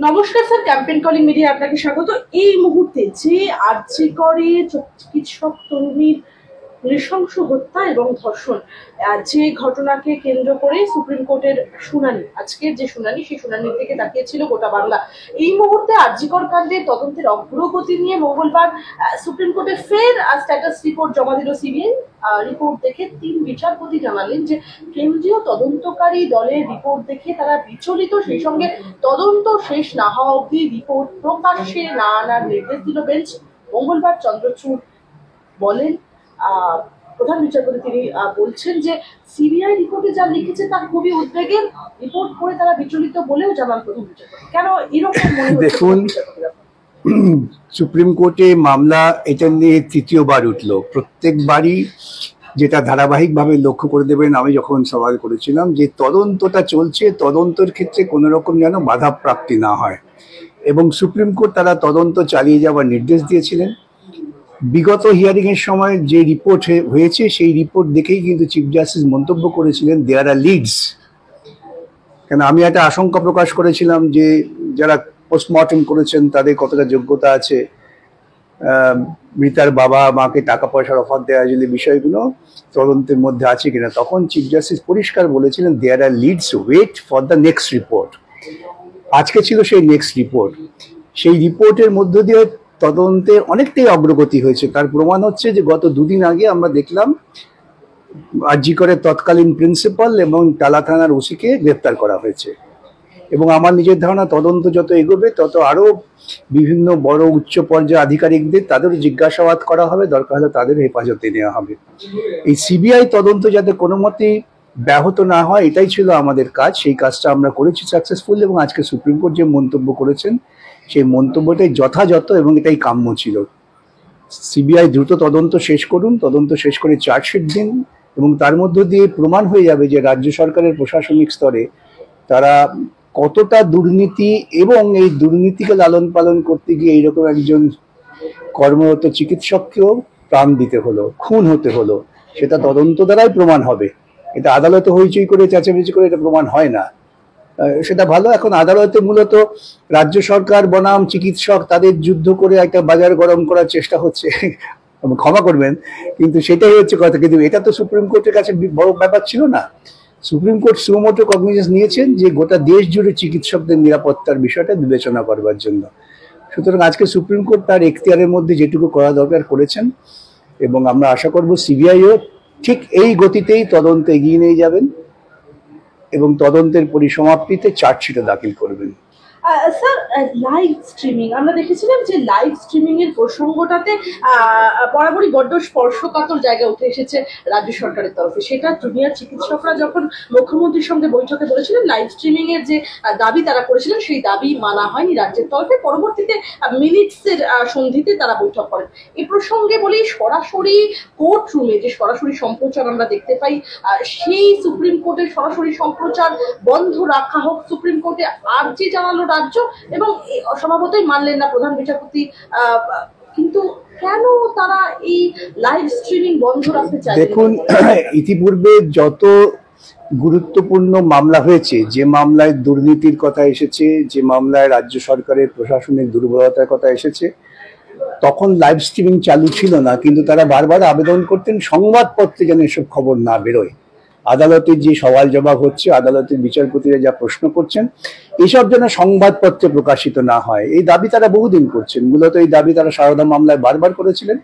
নমস্কার sir, campaign calling media আপনাকে স্বাগত। এই মুহূর্তে যে আরজি করে চিকিৎসক তরুণীর নৃশংস হত্যা এবং ধর্ষণ, যে ঘটনাকে কেন্দ্র করে সুপ্রিম কোর্টের শুনানি, আজকের যে শুনানি, সেই শুনানির দিকে তাকিয়েছিল গোটা বাংলা। এই মুহূর্তে আরজিকর কাণ্ডের তদন্তের অগ্রগতি নিয়ে মঙ্গলবার সুপ্রিম কোর্টে ফের স্ট্যাটাস রিপোর্ট জমা দিল সিবিআই। রিপোর্ট দেখে 3 বিচারপতি জানালেন যে কেন্দ্রীয় তদন্তকারী দলের রিপোর্ট দেখে তারা বিচলিত, সেই সঙ্গে তদন্ত শেষ না হওয়া অবধি রিপোর্ট প্রকাশ্যে না আনার নির্দেশ দিল বেঞ্চ। মঙ্গলবার চন্দ্রচূড় বলেন, প্রধান বিচারপতি তিনি বলছেন যে সিবিআই রিপোর্টে যা লিখেছে তা খুবই উদ্বেগের। রিপোর্ট পড়ে তারা বিচলিত বলেও জানান প্রধান বিচারপতি। কেন এরকম মনে হচ্ছে? দেখুন, সুপ্রিম কোর্টে মামলা এটা নিয়ে তৃতীয়বার উঠলো। প্রত্যেকবারই যেটা ধারাবাহিকভাবে লক্ষ্য করে দেবেন, আমি যখন সওয়াল করেছিলাম যে তদন্তটা চলছে, তদন্তের ক্ষেত্রে কোনো রকম যেন বাধা প্রাপ্তি না হয়, এবং সুপ্রিম কোর্ট তারা তদন্ত চালিয়ে যাওয়ার নির্দেশ দিয়েছিলেন। বিগত হিয়ারিং এর সময় যে রিপোর্ট হয়েছে সেই রিপোর্ট দেখেই কিন্তু চিফ জাস্টিস মন্তব্য করেছিলেন দেয়ার আর লিডস। কেন আমি একটা আশঙ্কা প্রকাশ করেছিলাম যে যারা পোস্টমর্টম করেছেন তাদের কতটা যোগ্যতা আছে, মৃতার বাবা মাকে টাকা পয়সার অফার দেওয়া যদি বিষয়গুলো তদন্তের মধ্যে আছে কিনা, তখন চিফ জাস্টিস পরিষ্কার বলেছিলেন there are leads, wait for the next report. আজকে ছিল সেই নেক্সট রিপোর্ট। সেই রিপোর্টের মধ্য দিয়ে তদন্তে অনেকটাই অগ্রগতি হয়েছে। তার প্রমাণ হচ্ছে যে গত দুদিন আগে আমরা দেখলাম আরজি করে তৎকালীন প্রিন্সিপাল এবং টালা থানার ওসিকে গ্রেপ্তার করা হয়েছে। এবং আমার নিজের ধারণা তদন্ত যত এগোবে তত আরো বিভিন্ন বড় উচ্চ পর্যায়ে আধিকারিকদের তাদের জিজ্ঞাসাবাদ করা হবে, দরকার হলে তাদের হেফাজতে নেওয়া হবে। এই সিবিআই তদন্ত যাতে কোনো মতেই ব্যাহত না হয়, এটাই ছিল আমাদের কাজ। সেই কাজটা আমরা করেছি সাকসেসফুল, এবং আজকে সুপ্রিম কোর্ট যে মন্তব্য করেছেন সেই মন্তব্যটাই যথাযথ এবং এটাই কাম্য ছিল। সিবিআই দ্রুত তদন্ত শেষ করুন, তদন্ত শেষ করে চার্জশিট দিন, এবং তার মধ্য দিয়ে প্রমাণ হয়ে যাবে যে রাজ্য সরকারের প্রশাসনিক স্তরে তারা কতটা দুর্নীতি, এবং এই দুর্নীতিকে লালন পালন করতে গিয়ে এইরকম একজন কর্মরত চিকিৎসককেও প্রাণ দিতে হলো, খুন হতে হলো, সেটা তদন্ত দ্বারাই প্রমাণ হবে। এটা আদালতে হইচই করে চেঁচামেচি করে এটা প্রমাণ হয় না। সেটা ভালো। এখন আদালতে মূলত রাজ্য সরকার বনাম চিকিৎসক তাদের যুদ্ধ করে একটা বাজার গরম করার চেষ্টা হচ্ছে, ক্ষমা করবেন, কিন্তু সেটাই হচ্ছে কথা। কিন্তু এটা তো সুপ্রিম কোর্টের কাছে বড় ব্যাপার ছিল না। সুপ্রিম কোর্ট সুমোটো কগনিজেন্স নিয়েছেন যে গোটা দেশ জুড়ে চিকিৎসকদের নিরাপত্তার বিষয়টা বিবেচনা করবার জন্য। সুতরাং আজকে সুপ্রিম কোর্ট তার এখতিয়ারের মধ্যে যেটুকু করা দরকার করেছেন, এবং আমরা আশা করব সিবিআইও ঠিক এই গতিতেই তদন্ত এগিয়ে নিয়ে যাবেন এবং তদন্তের পরিসমাপ্তিতে চার্জশিটও দাখিল করবেন। স্যার, লাইভ স্ট্রিমিং আমরা দেখেছিলাম যে লাইভ স্ট্রিমিং এর প্রসঙ্গটাতে বরাবরই বড্ড স্পর্শকাতর জায়গায় উঠে এসেছে রাজ্য সরকারের তরফে। সেটা জুনিয়র চিকিৎসকরা যখন মুখ্যমন্ত্রীর সঙ্গে বৈঠকে বলেছিলেন, লাইভ স্ট্রিমিং এর যে দাবি তারা করেছিলেন সেই দাবি মানা হয়নি রাজ্যের তরফে। পরবর্তীতে মিনিটসের সন্ধিতে তারা বৈঠক করেন। এই প্রসঙ্গে বলি, সরাসরি কোর্ট রুমে যে সরাসরি সম্প্রচার আমরা দেখতে পাই, সেই সুপ্রিম কোর্টের সরাসরি সম্প্রচার বন্ধ রাখা হোক। সুপ্রিম কোর্টে আর্জি জানালো রাজ্য, এবং স্বভাবতই মানলেন না প্রধান বিচারপতি। কিন্তু কেন তারা এই লাইভ স্ট্রিমিং বন্ধ রাখতে চায়? দেখুন, ইতিপূর্বে যত গুরুত্বপূর্ণ মামলা হয়েছে, যে মামলায় দুর্নীতির কথা এসেছে, যে মামলায় রাজ্য সরকারের প্রশাসনিক দুর্বলতার কথা এসেছে, তখন লাইভ স্ট্রিমিং চালু ছিল না, কিন্তু তারা বারবার আবেদন করতেন সংবাদপত্রে যেন এসব খবর না বেরোয়। আদালতের যে সওয়াল জবাব হচ্ছে, আদালতের বিচারপতিরা যা প্রশ্ন করছেন, এসব যেন সংবাদপত্রে প্রকাশিত না হয়, এই দাবি তারা বহুদিন করছেন। মূলত এই দাবি তারা সারদা মামলায় বারবার করেছিলেন।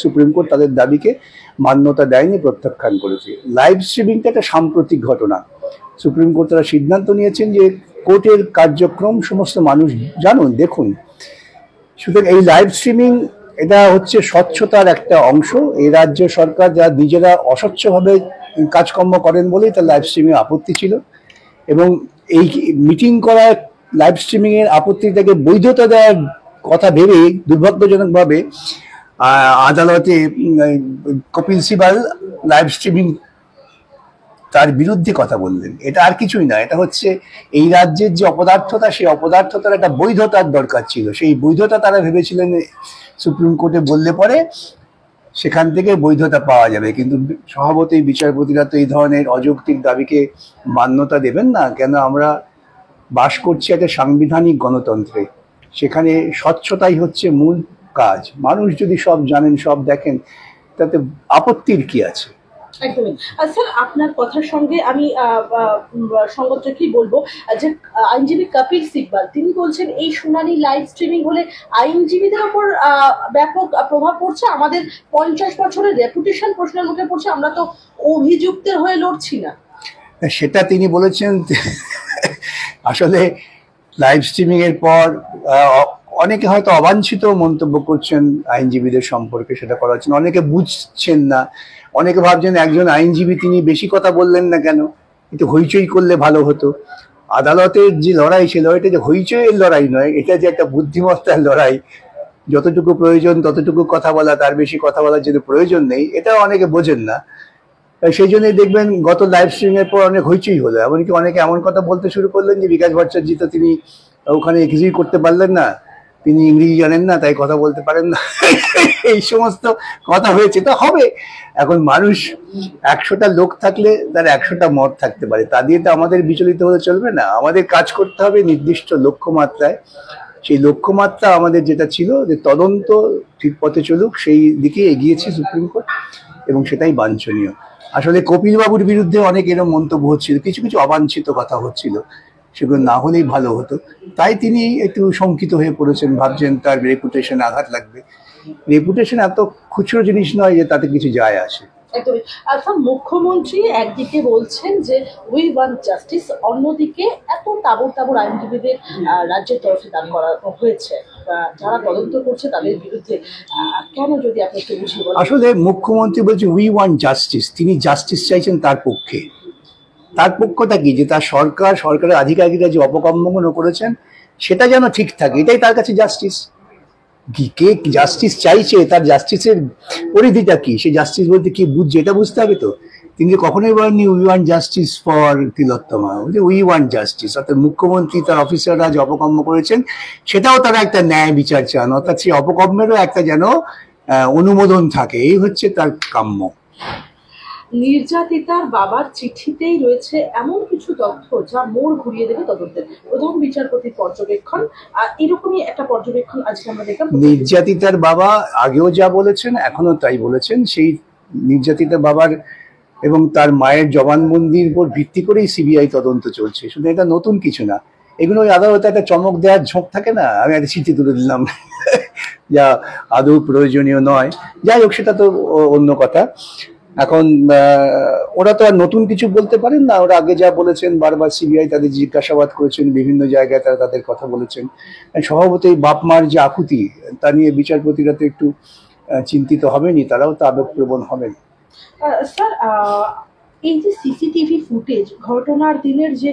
সুপ্রিম কোর্ট তাদের দাবিকে মান্যতা দেয়নি, প্রত্যাখ্যান করেছে। লাইভ স্ট্রিমিংটা একটা সাম্প্রতিক ঘটনা। সুপ্রিম কোর্ট তারা সিদ্ধান্ত নিয়েছেন যে কোর্টের কার্যক্রম সমস্ত মানুষ জানুন, দেখুন। সুতরাং এই লাইভ স্ট্রিমিং এটা হচ্ছে স্বচ্ছতার একটা অংশ। এই রাজ্য সরকার যা নিজেরা অস্বচ্ছভাবে কাজকর্ম করেন বলেই তার লাইভ স্ট্রিমিং আপত্তি ছিল, এবং এই মিটিং করা লাইভ স্ট্রিমিং এর আপত্তিটাকে বৈধতা দেওয়ার কথা ভেবে দুর্ভাগ্যজনকভাবে আদালতে কপিল সিবাল লাইভ স্ট্রিমিং তার বিরুদ্ধে কথা বললেন। এটা আর কিছুই না, এটা হচ্ছে এই রাজ্যের যে অপদার্থতা, সেই অপদার্থতার একটা বৈধতার দরকার ছিল। সেই বৈধতা তারা ভেবেছিলেন সুপ্রিম কোর্টে বললে পরে সেখান থেকে বৈধতা পাওয়া যাবে, কিন্তু স্বভাবতই বিচারপতিরা তো এই ধরনের অযৌক্তিক দাবিকে মান্যতা দেবেন না। কেন আমরা বাস করছি একটা সাংবিধানিক গণতন্ত্রে, সেখানে স্বচ্ছতাই হচ্ছে মূল কাজ। মানুষ যদি সব জানেন, সব দেখেন, তাতে আপত্তির কি আছে? একদমই। স্যার, আপনার কথার সঙ্গে আমি সঙ্গত রেখেই বলবো যে আইনজীবী কপিল সিব্বল তিনি বলছেন এই শুনানি লাইভ স্ট্রিমিং হলে আইনজীবীদের ওপর ব্যাপক প্রভাব পড়ছে, আমাদের 50 বছরের রেপুটেশন প্রশ্নের মুখে পড়ছে, আমরা তো অভিযুক্তের হয়ে লড়ছি না। সেটা তিনি বলেছেন। আসলে লাইভ স্ট্রিমিং এর পর অনেকে হয়তো অবাঞ্ছিত মন্তব্য করছেন আইনজীবীদের সম্পর্কে, সেটা করা হচ্ছে না। অনেকে বুঝছেন না, অনেকে ভাবছেন একজন আইনজীবী তিনি বেশি কথা বললেন না কেন, একটু হইচই করলে ভালো হতো। আদালতের যে লড়াই, সে লড়াইটা যে হইচইয়ের লড়াই নয়, এটা যে একটা বুদ্ধিমত্তার লড়াই। যতটুকু প্রয়োজন ততটুকু কথা বলা, তার বেশি কথা বলার জন্য প্রয়োজন নেই, এটা অনেকে বোঝেন না। সেই জন্যই দেখবেন গত লাইভ স্ট্রিম এর পর অনেক হইচই হলো। এমনকি অনেকে এমন কথা বলতে শুরু করলেন যে বিকাশ ভট্টাচার্য তো তিনি ওখানে কিছুই করতে পারলেন না, তিনি ইংরেজি জানেন না, তাই কথা বলতে পারেন না। এই সমস্ত কথা হয়েছে, তো হবে। এখন মানুষ 100টা লোক থাকলে তার 100টা মত থাকতে পারে, তা দিয়ে তো আমাদের বিচলিত হলে চলবে না। আমাদের কাজ করতে হবে নির্দিষ্ট লক্ষ্যমাত্রায়। সেই লক্ষ্যমাত্রা আমাদের যেটা ছিল যে তদন্ত ঠিক পথে চলুক, সেই দিকে এগিয়েছে সুপ্রিম কোর্ট, এবং সেটাই বাঞ্ছনীয়। আসলে কপিল বাবুর বিরুদ্ধে অনেক এরকম মন্তব্য হচ্ছিল, কিছু কিছু অবাঞ্ছিত কথা হচ্ছিল, সেগুলো না হলেই ভালো হতো। তাই তিনি একটু শঙ্কিত হয়ে পড়েছেন, ভাবছেন তার রেপুটেশন আঘাত লাগবে। রেপুটেশন এত খুচরো জিনিস নয় যে তাতে কিছু যায় আসে। একদমই। আচ্ছা, মুখ্যমন্ত্রী একদিকে বলছেন যে উই ওয়ান্ট জাস্টিস, অন্যদিকে এত তাবড় তাবড় আইনজীবীদের রাজ্যের তরফে দান করা হয়েছে যারা তদন্ত করছে তাদের বিরুদ্ধে, কেন যদি আপনি একটু বুঝিয়ে বলেন। আসলে মুখ্যমন্ত্রী বলছে উই ওয়ান্ট জাস্টিস, তিনি জাস্টিস চাইছেন তার পক্ষে। তার পক্ষটা কি, যে তার সরকারের আধিকারিকরা যে অপকর্মগুলো করেছেন সেটা যেন ঠিক থাকে, এটাই তার কাছে জাস্টিস। কে জাস্টিস চাইছে, তার জাস্টিসের পরিধিটা কি, সে জাস্টিস বলতে কি বুঝছে এটা বুঝতে হবে তো। তিনি কখনোই বলেননি we want justice for Tilottama, we want justice. অর্থাৎ মুখ্যমন্ত্রী তার অফিসাররা যে অপকর্ম করেছেন সেটাও তারা একটা ন্যায় বিচার চান, অর্থাৎ সেই অপকর্মেরও একটা যেন অনুমোদন থাকে, এই হচ্ছে তার কাম্য। নির্যাতিতার বাবার চিঠিতেই রয়েছে এমন কিছু তথ্য যা মোড় ঘুরিয়ে দেবে তদন্তের, প্রধান বিচারপতির পর্যবেক্ষণ। এরকমই একটা পর্যবেক্ষণ আজকে আমরা দেখলাম। নির্যাতিতার বাবা আগেও যা বলেছেন, এখনো তাই বলেছেন। সেই নির্যাতিতার বাবার এবং তার মায়ের জবানবন্দির উপর ভিত্তি করেই সিবিআই তদন্ত চলছে, শুধু এটা নতুন কিছু না। এগুলো ওই আদালতে একটা চমক দেওয়ার ঝোঁক থাকে না, আমি একটা চিঠি তুলে দিলাম, যা আদৌ প্রয়োজনীয় নয়। যাই হোক, সেটা তো অন্য কথা। এখন ওরা তো আর নতুন কিছু বলতে পারেন না, ওরা আগে যা বলেছেন, বারবার সিবিআই তাদের জিজ্ঞাসাবাদ করেছেন, বিভিন্ন জায়গায় তারা তাদের কথা বলেছেন। স্বভাবতই বাপ মার যে আকুতি, তা নিয়ে বিচারপতিরা তো একটু চিন্তিত হবেনই, তারাও তো আবেগপ্রবণ হবেন। স্যার, এই যে সিসিটিভি ফুটেজ, ঘটনার দিনের যে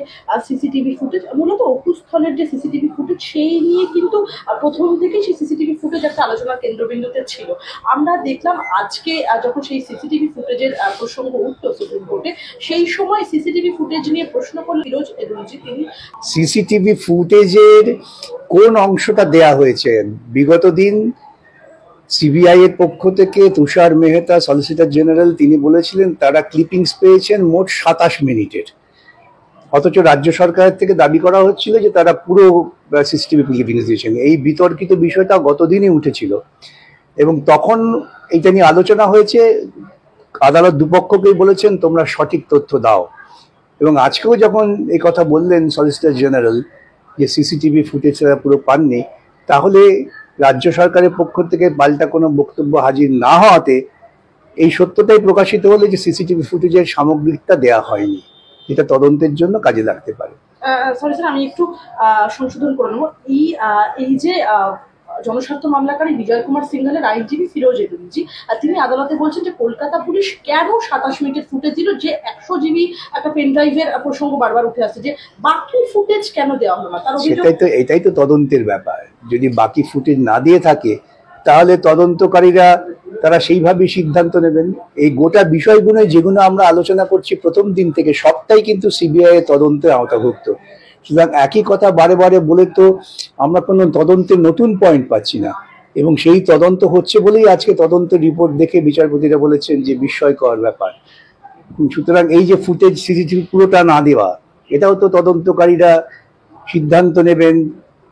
সিসিটিভি ফুটেজ, মূলত অকুস্থলের যে সিসিটিভি ফুটেজ, সেই নিয়ে কিন্তু প্রথম থেকেই সেই সিসিটিভি ফুটেজ একটা আলোচনার কেন্দ্রবিন্দুতে ছিল। আমরা দেখলাম আজকে যখন সেই সিসিটিভি ফুটেজের প্রসঙ্গ উঠলো সুপ্রিম কোর্টে, সেই সময় সিসিটিভি ফুটেজ নিয়ে প্রশ্ন করল ফিরোজ এদুলজি। তিনি সিসিটিভি ফুটেজের কোন অংশটা দেয়া হয়েছে, বিগত দিন সিবিআই এর পক্ষ থেকে তুষার মেহতা সলিসিটর জেনারেল তিনি বলেছিলেন তারা ক্লিপিংস পেয়েছেন মোট 27 মিনিটের, অথচ রাজ্য সরকারের থেকে দাবি করা হচ্ছিল যে তারা পুরো সিসিটিভি ক্লিপিংস দিয়েছেন। এই বিতর্কিত বিষয়টা গতদিনই উঠেছিল এবং তখন এটা নিয়ে আলোচনা হয়েছে। আদালত দুপক্ষকেই বলেছেন তোমরা সঠিক তথ্য দাও, এবং আজকেও যখন এই কথা বললেন সলিসিটর জেনারেল যে সিসিটিভি ফুটেজ তারা পুরো পাননি, তাহলে রাজ্য সরকারের পক্ষ থেকে পাল্টা কোনো বক্তব্য হাজির না হওয়াতে এই সত্যটাই প্রকাশিত হলো যে সিসিটিভি ফুটেজের সামগ্রিকটা দেয়া হয়নি, যেটা তদন্তের জন্য কাজে লাগতে পারে। সরি স্যার, আমি একটু সংশোধন করে নেবো। এই যে জনস্বার্থ মামলাকারী বিজয় কুমার সিংঘলের আইনজীবী ফিরোজ এদুলজি, তিনি আদালতে বলছেন যে কলকাতা পুলিশ কেন 27 মিনিটের ফুটেজ দিল, যে 100 জিবি একটা পেন ড্রাইভের প্রসঙ্গ বারবার উঠে আসছে, যে বাকি ফুটেজ কেন দেওয়া হলো না। তার এটাই তো তদন্তের ব্যাপার। যদি বাকি ফুটেজ না দিয়ে থাকে তাহলে তদন্তকারীরা তারা সেইভাবেই সিদ্ধান্ত নেবেন। এই গোটা বিষয়গুলো যেগুলো আমরা আলোচনা করছি প্রথম দিন থেকে, সবটাই কিন্তু সিবিআই এর তদন্তের আওতাভুক্ত। সুতরাং একই কথা বারে বারে বলে তো আমরা কোনো তদন্তের নতুন পয়েন্ট পাচ্ছি না, এবং সেই তদন্ত হচ্ছে বলেই আজকে তদন্ত রিপোর্ট দেখে বিচারপতিরা বলেছেন যে বিস্ময়কর ব্যাপার। সুতরাং এই যে ফুটেজ সিসিটিভি পুরোটা না দেওয়া, এটাও তো তদন্তকারীরা সিদ্ধান্ত নেবেন,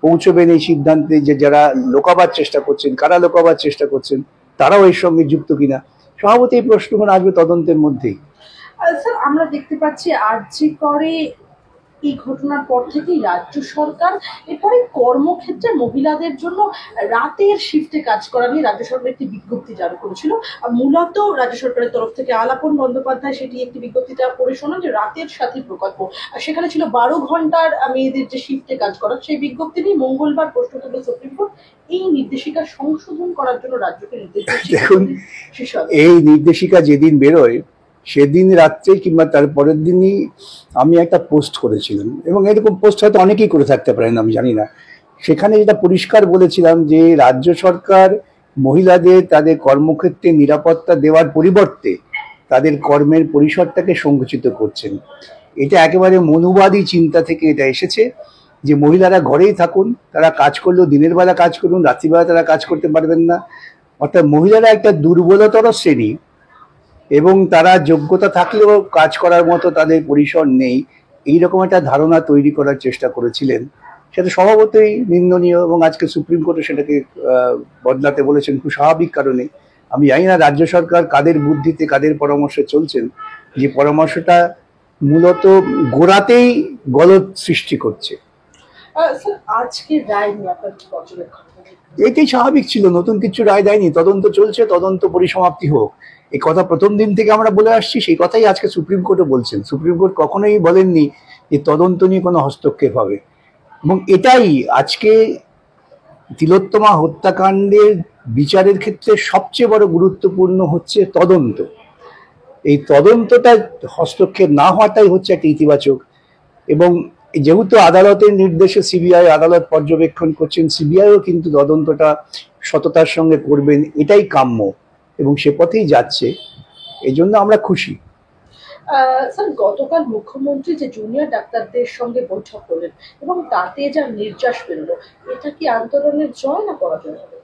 পৌঁছবেন এই সিদ্ধান্তে যে যারা লোকাবার চেষ্টা করছেন, কারা লোকাবার চেষ্টা করছেন, তারাও এর সঙ্গে যুক্ত কিনা। স্বভাবতই এই প্রশ্নগুলো আসবে তদন্তের মধ্যেই। স্যার, আমরা দেখতে পাচ্ছি আরজি করে এই ঘটনার পর থেকেই রাজ্য সরকার এরপরে কর্মক্ষেত্রে মহিলাদের জন্য রাতের শিফটে কাজ করা নিয়ে রাজ্য সরকার একটি বিজ্ঞপ্তি জারি করেছিল। আর মূলত রাজ্য সরকারের তরফ থেকে আলাপন বন্দ্যোপাধ্যায় সেটি একটি বিজ্ঞপ্তিটা পড়ে শোনান যে রাতের সাথী প্রকল্প, আর সেখানে ছিল 12 ঘন্টার মেয়েদের যে শিফটে কাজ করা। সেই বিজ্ঞপ্তি নিয়ে মঙ্গলবার প্রশ্ন তুলল সুপ্রিম কোর্ট। এই নির্দেশিকা সংশোধন করার জন্য রাজ্যকে নির্দেশ দেখুন, দিচ্ছে। এই নির্দেশিকা যেদিন বেরোয় সেদিন রাত্রে কিংবা তার পরের দিনই আমি একটা পোস্ট করেছিলাম, এবং এরকম পোস্ট হয়তো অনেকেই করে থাকতে পারেন, আমি জানি না। সেখানে যেটা পরিষ্কার বলেছিলাম যে রাজ্য সরকার মহিলাদের তাদের কর্মক্ষেত্রে নিরাপত্তা দেওয়ার পরিবর্তে তাদের কর্মের পরিসরটাকে সংকুচিত করছেন। এটা একেবারে মনুবাদী চিন্তা থেকে এটা এসেছে যে মহিলারা ঘরেই থাকুন, তারা কাজ করলেও দিনের বেলা কাজ করুন, রাত্রিবেলা তারা কাজ করতে পারবেন না। অর্থাৎ মহিলারা একটা দুর্বলতর শ্রেণী এবং তারা যোগ্যতা থাকলেও কাজ করার মতো তাদের পরিসর নেই, এইরকম একটা ধারণা তৈরি করার চেষ্টা করেছিলেন। সেটা স্বভাবতই নিন্দনীয়, এবং আজকে সুপ্রিম কোর্টে সেটাকে বদলাতে বলেছেন খুব স্বাভাবিক কারণে। আমি জানি না রাজ্য সরকার কাদের বুদ্ধিতে কাদের পরামর্শে চলছেন, যে পরামর্শটা মূলত গোড়াতেই গলদ সৃষ্টি করছে। স্যার, আজকের রায় নিয়ে আপনার কি পর্যবেক্ষণ? এটাই স্বাভাবিক ছিল, নতুন কিছু রায় দেয়নি, তদন্ত চলছে, তদন্ত পরিসমাপ্তি হোক, এই কথা প্রথম দিন থেকে আমরা বলে আসছি। সেই কথাই আজকে সুপ্রিম কোর্টও বলছেন। সুপ্রিম কোর্ট কখনোই বলেননি যে তদন্ত নিয়ে কোনো হস্তক্ষেপ হবে, এবং এটাই আজকে তিলোত্তমা হত্যাকাণ্ডের বিচারের ক্ষেত্রে সবচেয়ে বড় গুরুত্বপূর্ণ হচ্ছে তদন্ত। এই তদন্তটা হস্তক্ষেপ না হওয়াটাই হচ্ছে একটা ইতিবাচক। এবং যেহেতু আদালতের নির্দেশে সিবিআই আদালত পর্যবেক্ষণ করছেন, সিবিআইও কিন্তু তদন্তটা সততার সঙ্গে করবেন, এটাই কাম্য, এবং সে পথেই যাচ্ছে। এই জন্য আমরা খুশি। স্যার, গতকাল মুখ্যমন্ত্রী যে জুনিয়র ডাক্তারদের সঙ্গে বৈঠক করলেন এবং তাতে যা নির্যাস বেরোলো, এটা কি আন্দোলনের জয় না পরাজয় হবে?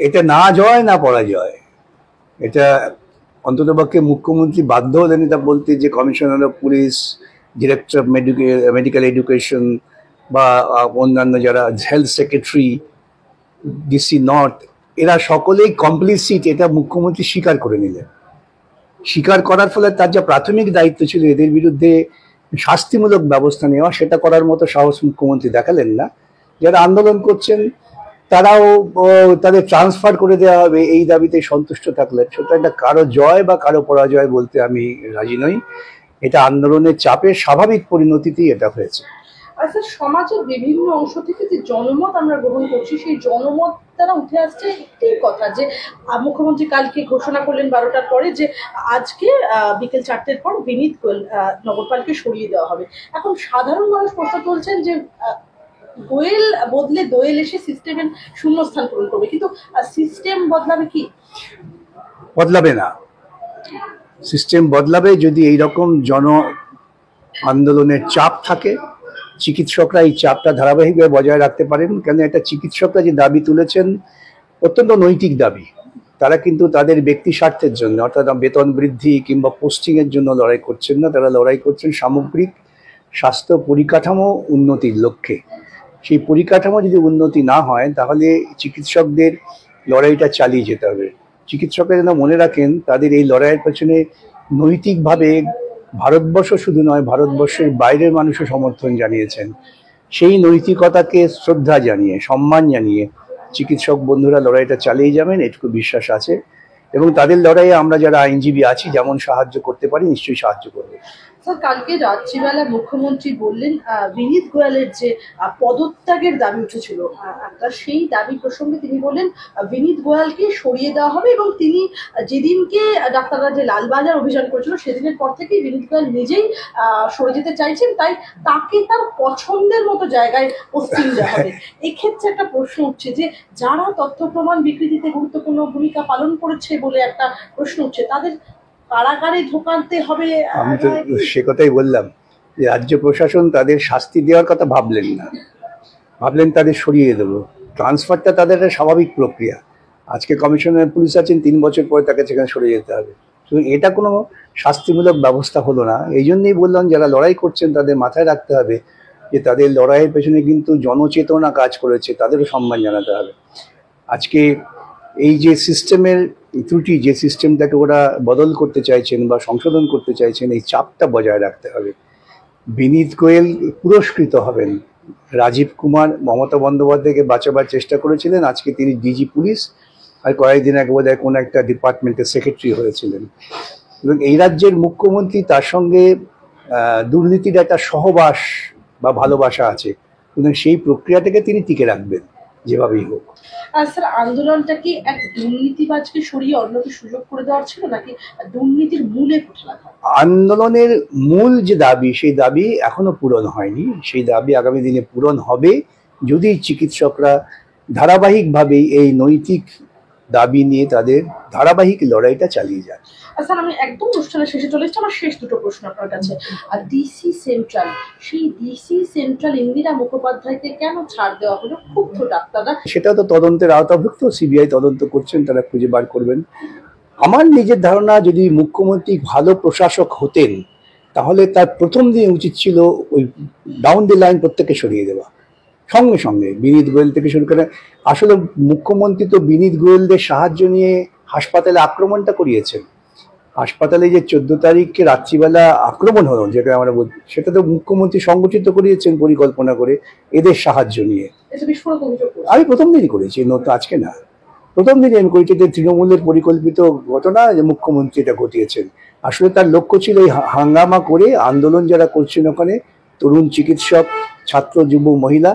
এটা না জয় না পরাজয়, এটা অন্ততপক্ষে মুখ্যমন্ত্রী বাধ্য হলেন এটা বলতে যে commissioner of police, director of medical education বা অন্যান্য যারা হেলথ সেক্রেটারি, ডিসি নর্থ, এরা সকলেই কমপ্লিসিট, এটা মুখ্যমন্ত্রী স্বীকার করে নিলেন। স্বীকার করার ফলে তার যা প্রাথমিক দায়িত্ব ছিল এদের বিরুদ্ধে শাস্তিমূলক ব্যবস্থা নেওয়া, সেটা করার মতো সাহস মুখ্যমন্ত্রী দেখালেন না। যারা আন্দোলন করছেন তারাও তাদের ট্রান্সফার করে দেওয়া হবে এই দাবিতে সন্তুষ্ট থাকলেন। সেটা একটা কারো জয় বা কারো পরাজয় বলতে আমি রাজি নই। এটা আন্দোলনের চাপের স্বাভাবিক পরিণতিতেই এটা হয়েছে। আচ্ছা, সমাজের বিভিন্ন অংশ থেকে যে জনমত আমরা গ্রহণ করছি, সেই জনমত দ্বারা উঠে আসছে একটি কথা যে মুখ্যমন্ত্রী কালকে ঘোষণা করলেন 12টার পরে যে আজকে বিকেল 4টের পর বিনীত গোয়েল নগরপালকে সরিয়ে দেওয়া হবে। এখন সাধারণ মানুষ প্রশ্ন তুলছেন যে গোয়েল বদলে দোয়েল এসে সিস্টেমের শূন্যস্থান পূরণ করবে, কিন্তু সিস্টেম বদলাবে কি? বদলাবে না। সিস্টেম বদলাবে যদি এইরকম জন আন্দোলনের চাপ থাকে। চিকিৎসকরা এই চাপটা ধারাবাহিকভাবে বজায় রাখতে পারেন, কেন এটা চিকিৎসকরা যে দাবি তুলেছেন অত্যন্ত নৈতিক দাবি। তারা কিন্তু তাদের ব্যক্তি স্বার্থের জন্য, অর্থাৎ বেতন বৃদ্ধি কিংবা পোস্টিংয়ের জন্য লড়াই করছেন না, তারা লড়াই করছেন সামগ্রিক স্বাস্থ্য পরিকাঠামো উন্নতির লক্ষ্যে। সেই পরিকাঠামো যদি উন্নতি না হয় তাহলে চিকিৎসকদের লড়াইটা চালিয়ে যেতে হবে। চিকিৎসকরা যেন মনে রাখেন তাদের এই লড়াইয়ের পেছনে নৈতিকভাবে ভারতবর্ষ শুধু নয়, ভারতবর্ষের বাইরের মানুষও সমর্থন জানিয়েছেন। সেই নৈতিকতাকে শ্রদ্ধা জানিয়ে, সম্মান জানিয়ে চিকিৎসক বন্ধুরা লড়াইটা চালিয়ে যাবেন, এটুকু বিশ্বাস আছে। এবং তাদের লড়াইয়ে আমরা যারা আইনজীবী আছি যেমন সাহায্য করতে পারি নিশ্চয়ই সাহায্য করবো। স্যার, কালকে রাত্রিবেলা মুখ্যমন্ত্রী বললেন বিনীত গোয়ালের যে পদত্যাগের দাবি উঠেছিল, সেই দাবি প্রসঙ্গে তিনি বললেন বিনীত গোয়ালকে সরিয়ে দেওয়া হবে, এবং তিনি যেদিনকে ডাক্তাররা যে লালবাজার অভিযান করেছিল সেদিনের পর থেকেই বিনীত গোয়াল নিজেই সরে যেতে চাইছেন, তাই তাকে তার পছন্দের মতো জায়গায় পোস্টিং দেওয়া হবে। এক্ষেত্রে একটা প্রশ্ন উঠছে যে যারা তথ্য প্রমাণ বিকৃতিতে গুরুত্বপূর্ণ ভূমিকা পালন করেছে বলে একটা প্রশ্ন উঠছে, তাদের কারাগারে ঢোকাতে হবে। আমি তো সে কথাই বললাম যে রাজ্য প্রশাসন তাদের শাস্তি দেওয়ার কথা ভাবলেন না, ভাবলেন তাদের সরিয়ে দেবো। ট্রান্সফারটা তাদের একটা স্বাভাবিক প্রক্রিয়া। আজকে কমিশনার পুলিশ আছেন, 3 বছর পরে তাকে সেখানে সরে যেতে হবে। সুতরাং এটা কোনো শাস্তিমূলক ব্যবস্থা হলো না। এই জন্যই বললাম যারা লড়াই করছেন তাদের মাথায় রাখতে হবে যে তাদের লড়াইয়ের পেছনে কিন্তু জনচেতনা কাজ করেছে, তাদেরও সম্মান জানাতে হবে। আজকে এই যে সিস্টেমের ত্রুটি, যে সিস্টেমটাকে ওরা বদল করতে চাইছেন বা সংশোধন করতে চাইছেন, এই চাপটা বজায় রাখতে হবে। বিনীত গোয়েল পুরস্কৃত হবেন। রাজীব কুমার মমতা বন্দ্যোপাধ্যায়কে বাঁচাবার চেষ্টা করেছিলেন, আজকে তিনি ডিজি পুলিশ, আর কয়েকদিন আগে বোধহয় কোনো একটা ডিপার্টমেন্টের সেক্রেটারি হয়েছিলেন। এবং এই রাজ্যের মুখ্যমন্ত্রী, তার সঙ্গে দুর্নীতির একটা সহবাস বা ভালোবাসা আছে, এবং সেই প্রক্রিয়াটাকে তিনি টিকে রাখবেন যেভাবেই হোক। স্যার, আন্দোলনটা কি এক দুর্নীতিবাজকে সরিয়ে অন্যকে সুযোগ করে দেওয়ার ছিল, নাকি দুর্নীতির মূলে কুঠে রাখা? আন্দোলনের মূল যে দাবি, সেই দাবি এখনো পূরণ হয়নি। সেই দাবি আগামী দিনে পূরণ হবে যদি চিকিৎসকরা ধারাবাহিকভাবে এই নৈতিক দাবি নিয়ে তাদের ধারাবাহিক লড়াইটা চালিয়ে যায়। স্যার, আমি একদম অনুষ্ঠানের শেষে চলে এসেছি। আমার শেষ দুটো প্রশ্ন আপনার কাছে। আর ডিসি সেন্ট্রাল, সেই ডিসি সেন্ট্রাল ইন্দিরা মুখোপাধ্যায়কে কেন ছাড় দেওয়া হলো? ক্ষুব্ধ ডাক্তাররা। সেটা তো তদন্তের আওতাভুক্ত, সিবিআই তদন্ত করছেন, তারা খুঁজে বার করবেন। আমার নিজের ধারণা, যদি মুখ্যমন্ত্রী ভালো প্রশাসক হতেন তাহলে তার প্রথম দিন উচিত ছিল ওই ডাউন দি লাইন প্রত্যেককে সরিয়ে দেওয়া, সঙ্গে সঙ্গে বিনীত গোয়েল থেকে শুরু করে। আসলে মুখ্যমন্ত্রী তো বিনীত গোয়েলদের সাহায্য নিয়ে হাসপাতালে আক্রমণটা করিয়েছেন। হাসপাতালে যে 14 তারিখে রাত্রিবেলা আক্রমণ হলো, যেটা আমরা বলছি, সেটা তো মুখ্যমন্ত্রী সংগঠিত করিয়েছেন পরিকল্পনা করে এদের সাহায্য নিয়ে। এটা বিস্ফোরক অভিযোগ। আমি প্রথম দিনই করেছি, নতুন আজকে না, প্রথম দিনই আমি করেছি যে তৃণমূলের পরিকল্পিত ঘটনা, যে মুখ্যমন্ত্রী এটা ঘটিয়েছেন। আসলে তার লক্ষ্য ছিল এই হাঙ্গামা করে আন্দোলন যারা করছেন ওখানে, তরুণ চিকিৎসক, ছাত্র, যুব, মহিলা,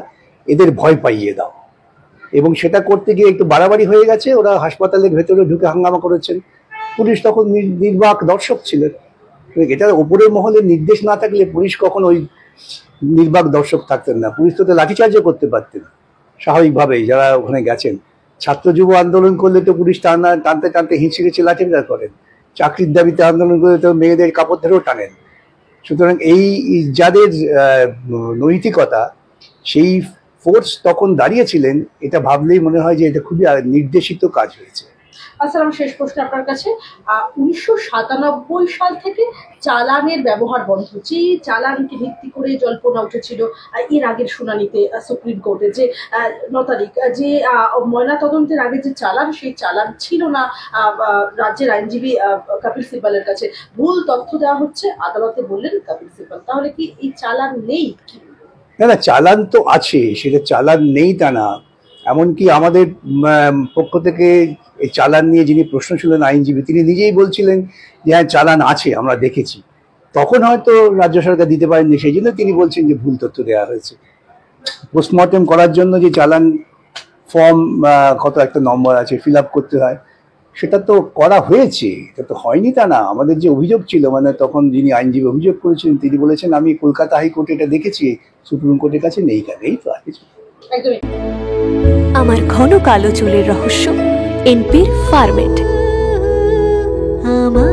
এদের ভয় পাইয়ে দাও। এবং সেটা করতে গিয়ে একটু বাড়াবাড়ি হয়ে গেছে, ওরা হাসপাতালের ভেতরে ঢুকে হাঙ্গামা করেছেন। পুলিশ তখন নির্বাক দর্শক ছিলেন। এটা ওপরের মহলের নির্দেশ না থাকলে পুলিশ কখন ওই নির্বাক দর্শক থাকতেন না, পুলিশ তো লাঠিচার্জও করতে পারতেন স্বাভাবিকভাবেই। যারা ওখানে গেছেন, ছাত্র যুব আন্দোলন করলে তো পুলিশ টানতে টানতে হিঁচড়েছে লাঠিচার্জ করেন, চাকরির দাবিতে আন্দোলন করলে তো মেয়েদের কাপড় ধরেও টানেন। সুতরাং এই যাদের নৈতিকতা, সেই ফোর্স তখন দাঁড়িয়েছিলেন, এটা ভাবলেই মনে হয় যে এটা খুবই নির্দেশিত কাজ হয়েছে। আচ্ছা, আমার শেষ প্রশ্ন আপনার কাছে। 1997 সাল থেকে চালানের ব্যবহার বন্ধ। যে চালানকে ভিত্তি করে জল্পনা উঠেছিল এর আগের শুনানিতে সুপ্রিম কোর্টে, যে 9 তারিখ, যে ময়না তদন্তের আগে যে চালান, সেই চালান ছিল না রাজ্যের আইনজীবী কপিল সিব্বলের কাছে। ভুল তথ্য দেওয়া হচ্ছে, আদালতে বললেন কপিল সিব্বল। তাহলে কি এই চালান নেই? না, চালান তো আছে, সেটা চালান নেই তা না। এমনকি আমাদের পক্ষ থেকে এই চালান নিয়ে যিনি প্রশ্ন ছিলেন আইনজীবী, তিনি নিজেই বলছিলেন যে হ্যাঁ চালান আছে, আমরা দেখেছি। তখন হয়তো রাজ্য সরকার দিতে পারেননি, সেই জন্য তিনি বলছেন যে ভুল তথ্য দেওয়া হয়েছে। পোস্টমর্টেম করার জন্য যে চালান ফর্ম, কত একটা নম্বর আছে, ফিল আপ করতে হয়, সেটা তো করা হয়েছে, এটা তো হয়নি তা না। আমাদের যে অভিযোগ ছিল, মানে তখন যিনি আইনজীবী অভিযোগ করেছিলেন, তিনি বলেছেন আমি কলকাতা হাইকোর্টে এটা দেখেছি, সুপ্রিম কোর্টের কাছে নেই। কেন? এই তো আর কিছু। একদমই। আমার ঘন কালো চুলের রহস্য এনপির ফার্মেট। আমার